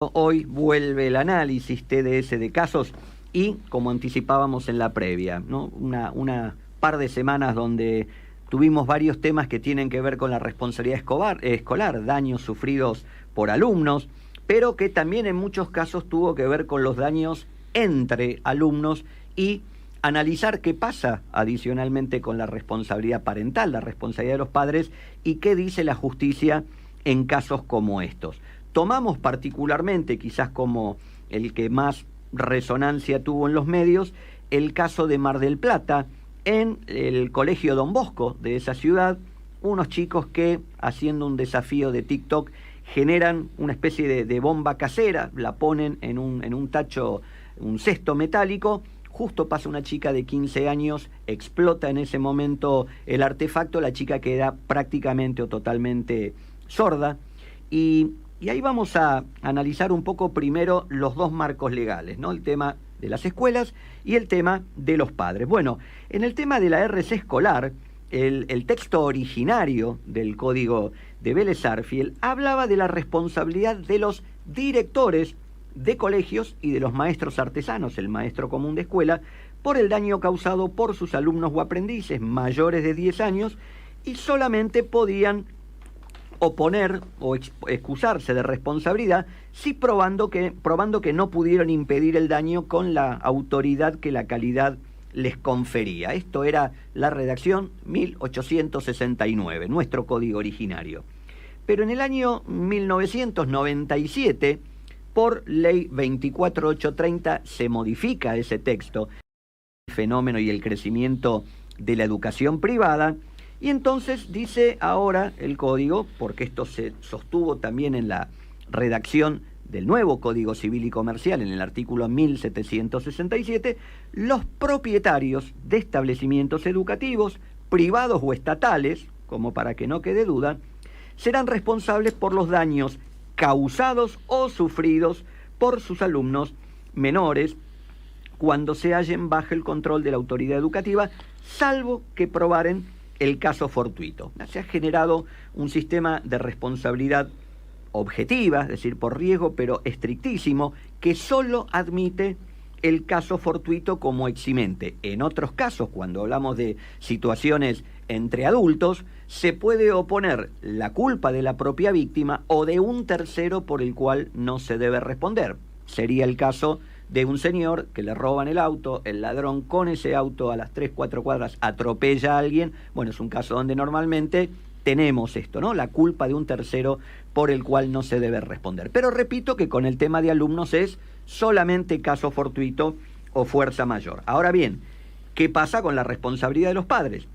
Hoy vuelve el análisis TDS de casos y, como anticipábamos en la previa, ¿no? Una par de semanas donde tuvimos varios temas que tienen que ver con la responsabilidad escolar, daños sufridos por alumnos, pero que también en muchos casos tuvo que ver con los daños entre alumnos y analizar qué pasa adicionalmente con la responsabilidad parental, la responsabilidad de los padres y qué dice la justicia en casos como estos. Tomamos particularmente, quizás como el que más resonancia tuvo en los medios, el caso de Mar del Plata, en el colegio Don Bosco de esa ciudad, unos chicos que, haciendo un desafío de TikTok, generan una especie de bomba casera, la ponen en un tacho, un cesto metálico, justo pasa una chica de 15 años, explota en ese momento el artefacto, la chica queda prácticamente o totalmente sorda, y ahí vamos a analizar un poco primero los dos marcos legales, ¿no? El tema de las escuelas y el tema de los padres. Bueno, en el tema de la RC escolar, el texto originario del Código de Vélez Sarsfield hablaba de la responsabilidad de los directores de colegios y de los maestros artesanos, el maestro común de escuela, por el daño causado por sus alumnos o aprendices mayores de 10 años y solamente podían oponer o excusarse de responsabilidad si probando que no pudieron impedir el daño con la autoridad que la calidad les confería. Esto era la redacción 1869, nuestro código originario. Pero en el año 1997, por ley 24830, se modifica ese texto, el fenómeno y el crecimiento de la educación privada. Y entonces dice ahora el código, porque esto se sostuvo también en la redacción del nuevo Código Civil y Comercial, en el artículo 1767, los propietarios de establecimientos educativos, privados o estatales, como para que no quede duda, serán responsables por los daños causados o sufridos por sus alumnos menores cuando se hallen bajo el control de la autoridad educativa, salvo que probaren el caso fortuito. Se ha generado un sistema de responsabilidad objetiva, es decir, por riesgo, pero estrictísimo, que solo admite el caso fortuito como eximente. En otros casos, cuando hablamos de situaciones entre adultos, se puede oponer la culpa de la propia víctima o de un tercero por el cual no se debe responder. Sería el caso de un señor que le roban el auto, el ladrón con ese auto a las 3-4 cuadras atropella a alguien. Bueno, es un caso donde normalmente tenemos esto, ¿no? La culpa de un tercero por el cual no se debe responder. Pero repito que con el tema de alumnos es solamente caso fortuito o fuerza mayor. Ahora bien, ¿qué pasa con la responsabilidad de los padres?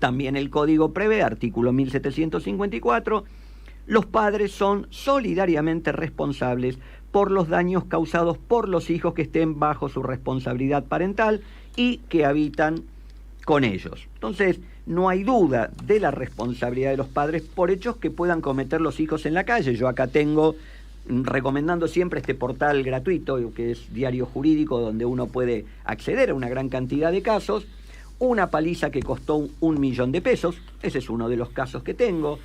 También el código prevé, artículo 1754, los padres son solidariamente responsables por los daños causados por los hijos que estén bajo su responsabilidad parental y que habitan con ellos. Entonces, no hay duda de la responsabilidad de los padres por hechos que puedan cometer los hijos en la calle. Yo acá tengo, recomendando siempre este portal gratuito, que es Diario Jurídico, donde uno puede acceder a una gran cantidad de casos. Una paliza que costó 1 millón de pesos, ese es uno de los casos que tengo.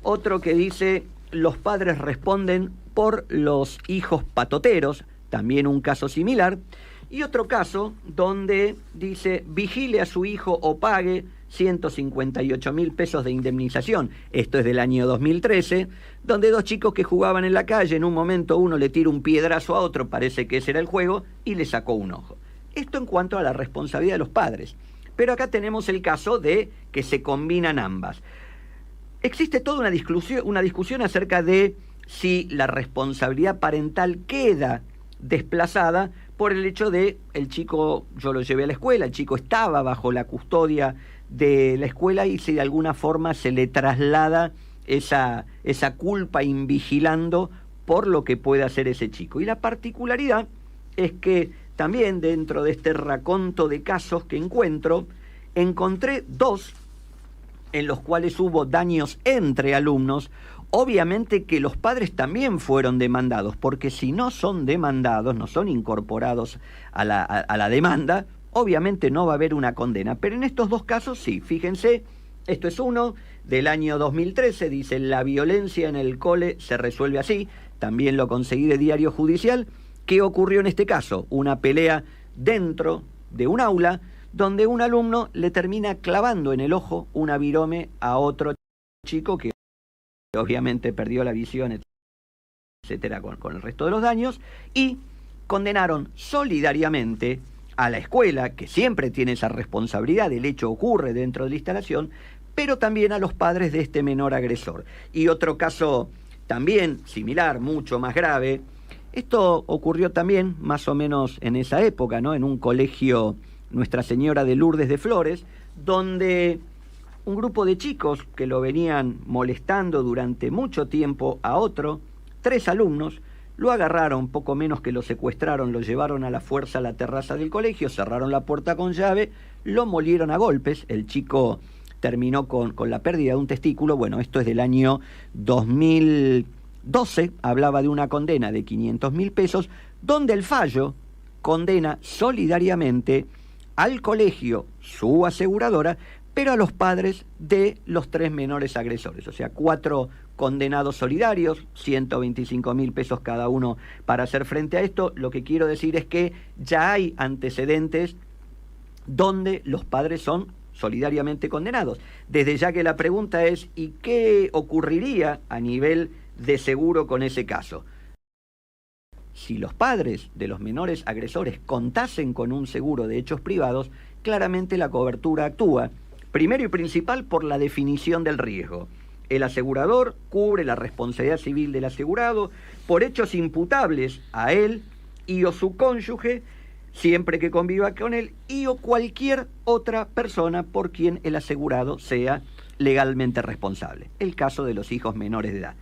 Otro que dice, los padres responden por los hijos patoteros, también un caso similar. Y otro caso donde dice, vigile a su hijo o pague 158.000 pesos de indemnización. Esto es del año 2013, donde dos chicos que jugaban en la calle, en un momento uno le tira un piedrazo a otro, parece que ese era el juego, y le sacó un ojo. Esto en cuanto a la responsabilidad de los padres. Pero acá tenemos el caso de que se combinan ambas. Existe toda una discusión acerca de si la responsabilidad parental queda desplazada por el hecho de el chico, yo lo llevé a la escuela, el chico estaba bajo la custodia de la escuela y si de alguna forma se le traslada esa culpa invigilando por lo que puede hacer ese chico. Y la particularidad es que también dentro de este raconto de casos que encontré dos en los cuales hubo daños entre alumnos. Obviamente que los padres también fueron demandados, porque si no son demandados, no son incorporados a la demanda, obviamente no va a haber una condena. Pero en estos dos casos sí, fíjense, esto es uno del año 2013, dice, la violencia en el cole se resuelve así. también lo conseguí de Diario Judicial. ¿Qué ocurrió en este caso? Una pelea dentro de un aula donde un alumno le termina clavando en el ojo una virome a otro chico que obviamente perdió la visión, etcétera, con el resto de los daños, y condenaron solidariamente a la escuela, que siempre tiene esa responsabilidad, el hecho ocurre dentro de la instalación, pero también a los padres de este menor agresor. Y otro caso también similar, mucho más grave, esto ocurrió también más o menos en esa época, ¿no? En un colegio Nuestra Señora de Lourdes de Flores, donde un grupo de chicos que lo venían molestando durante mucho tiempo a otro, 3 alumnos, lo agarraron, poco menos que lo secuestraron, lo llevaron a la fuerza a la terraza del colegio, cerraron la puerta con llave, lo molieron a golpes, el chico terminó con la pérdida de un testículo. Bueno, esto es del año 2012, hablaba de una condena de 500.000 pesos, donde el fallo condena solidariamente al colegio, su aseguradora, pero a los padres de los 3 menores agresores, o sea, 4 condenados solidarios, 125.000 pesos cada uno para hacer frente a esto. Lo que quiero decir es que ya hay antecedentes donde los padres son solidariamente condenados. Desde ya que la pregunta es, ¿y qué ocurriría a nivel de seguro con ese caso? Si los padres de los menores agresores contasen con un seguro de hechos privados, claramente la cobertura actúa, primero y principal, por la definición del riesgo. El asegurador cubre la responsabilidad civil del asegurado por hechos imputables a él y o su cónyuge, siempre que conviva con él, y o cualquier otra persona por quien el asegurado sea legalmente responsable. El caso de los hijos menores de edad.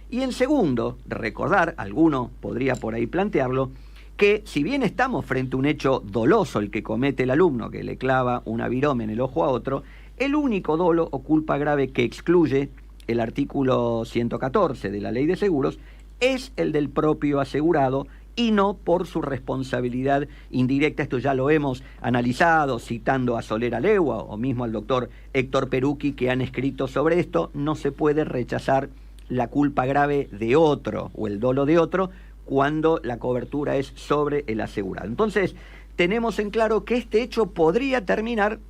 Y en segundo, recordar, alguno podría por ahí plantearlo, que si bien estamos frente a un hecho doloso el que comete el alumno, que le clava una virome en el ojo a otro, el único dolo o culpa grave que excluye el artículo 114 de la Ley de Seguros es el del propio asegurado y no por su responsabilidad indirecta. Esto ya lo hemos analizado citando a Solera Legua o mismo al doctor Héctor Perucchi, que han escrito sobre esto. No se puede rechazar la culpa grave de otro o el dolo de otro cuando la cobertura es sobre el asegurado. Entonces, tenemos en claro que este hecho podría terminar,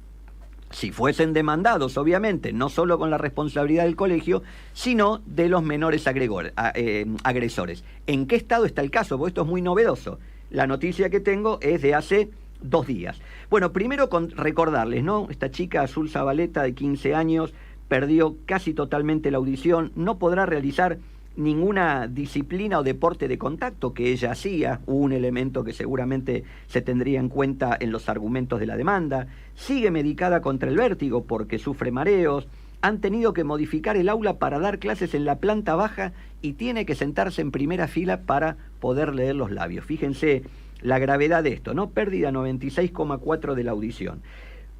si fuesen demandados, obviamente, no solo con la responsabilidad del colegio, sino de los menores agresores. ¿En qué estado está el caso? Porque esto es muy novedoso. La noticia que tengo es de hace 2 días. Bueno, primero recordarles, ¿no? Esta chica Azul Zabaleta, de 15 años, perdió casi totalmente la audición, no podrá realizar ninguna disciplina o deporte de contacto que ella hacía, un elemento que seguramente se tendría en cuenta en los argumentos de la demanda. Sigue medicada contra el vértigo porque sufre mareos. Han tenido que modificar el aula para dar clases en la planta baja y tiene que sentarse en primera fila para poder leer los labios. Fíjense la gravedad de esto, ¿no? Pérdida 96,4 de la audición.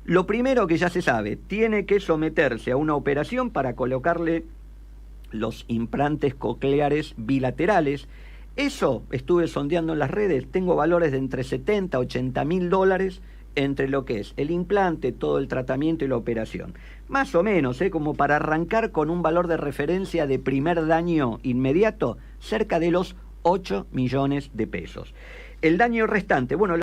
Lo primero que ya se sabe, tiene que someterse a una operación para colocarle los implantes cocleares bilaterales. Eso estuve sondeando en las redes, tengo valores de entre 70 a 80 mil dólares entre lo que es el implante, todo el tratamiento y la operación. Más o menos, como para arrancar con un valor de referencia de primer daño inmediato, cerca de los 8 millones de pesos. El daño restante, bueno, la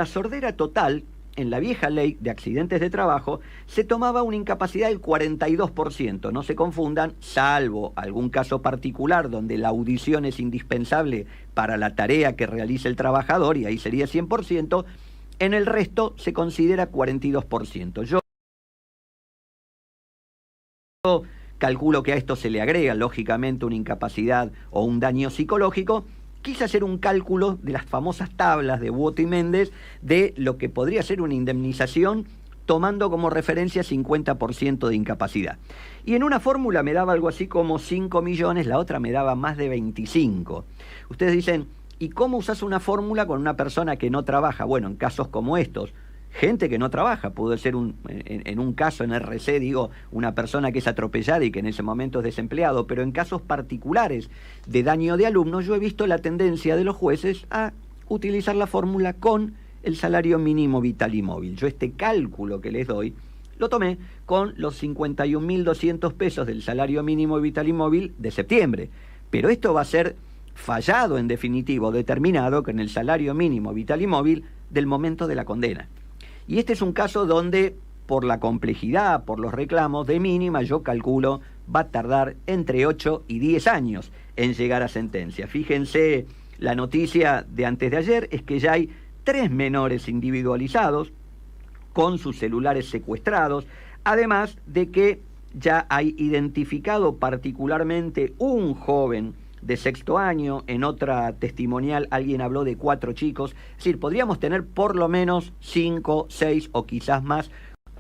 sordera total, en la vieja ley de accidentes de trabajo, se tomaba una incapacidad del 42%. No se confundan, salvo algún caso particular donde la audición es indispensable para la tarea que realiza el trabajador, y ahí sería 100%, en el resto se considera 42%. Yo calculo que a esto se le agrega, lógicamente, una incapacidad o un daño psicológico. Quise hacer un cálculo de las famosas tablas de Woto y Méndez de lo que podría ser una indemnización tomando como referencia 50% de incapacidad. Y en una fórmula me daba algo así como 5 millones, la otra me daba más de 25. Ustedes dicen, ¿y cómo usas una fórmula con una persona que no trabaja? Bueno, en casos como estos, gente que no trabaja, puede ser en un caso en RC, digo, una persona que es atropellada y que en ese momento es desempleado, pero en casos particulares de daño de alumnos, yo he visto la tendencia de los jueces a utilizar la fórmula con el salario mínimo vital y móvil. Yo este cálculo que les doy lo tomé con los 51.200 pesos del salario mínimo vital y móvil de septiembre. Pero esto va a ser fallado en definitivo, determinado con el salario mínimo vital y móvil del momento de la condena. Y este es un caso donde, por la complejidad, por los reclamos de mínima, yo calculo va a tardar entre 8 y 10 años en llegar a sentencia. Fíjense, la noticia de antes de ayer es que ya hay 3 menores individualizados con sus celulares secuestrados, además de que ya hay identificado particularmente un joven de sexto año. En otra testimonial alguien habló de 4 chicos, es decir, podríamos tener por lo menos 5, 6 o quizás más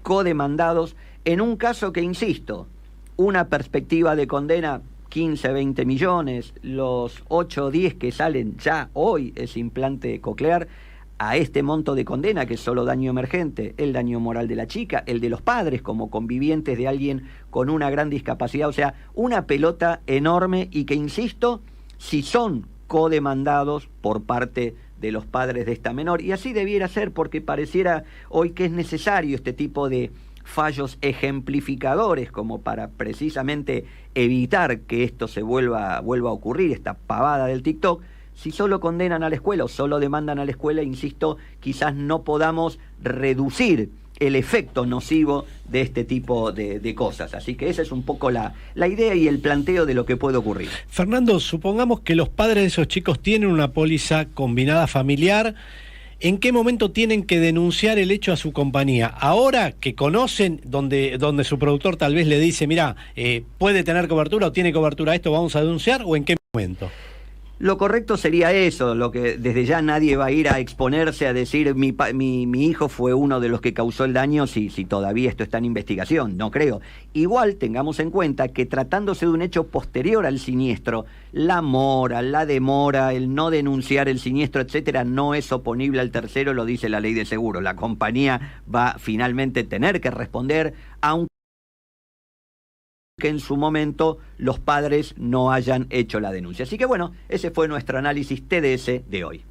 codemandados en un caso que, insisto, una perspectiva de condena 15, 20 millones, los 8 o 10 que salen ya hoy ese implante coclear, a este monto de condena, que es solo daño emergente, el daño moral de la chica, el de los padres como convivientes de alguien con una gran discapacidad, o sea, una pelota enorme y que, insisto, si son codemandados por parte de los padres de esta menor, y así debiera ser, porque pareciera hoy que es necesario este tipo de fallos ejemplificadores como para precisamente evitar que esto se vuelva a ocurrir, esta pavada del TikTok. Si solo condenan a la escuela o solo demandan a la escuela, insisto, quizás no podamos reducir el efecto nocivo de este tipo de cosas. Así que esa es un poco la idea y el planteo de lo que puede ocurrir. Fernando, supongamos que los padres de esos chicos tienen una póliza combinada familiar. ¿En qué momento tienen que denunciar el hecho a su compañía? Ahora que conocen, donde su productor tal vez le dice, mira, puede tener cobertura o tiene cobertura esto, vamos a denunciar, ¿o en qué momento? Lo correcto sería eso, lo que desde ya nadie va a ir a exponerse a decir mi hijo fue uno de los que causó el daño si todavía esto está en investigación, no creo. Igual tengamos en cuenta que tratándose de un hecho posterior al siniestro, la mora, la demora, el no denunciar el siniestro, etcétera, no es oponible al tercero, lo dice la ley de seguro. La compañía va finalmente a tener que responder, aunque que en su momento los padres no hayan hecho la denuncia. Así que bueno, ese fue nuestro análisis TDS de hoy.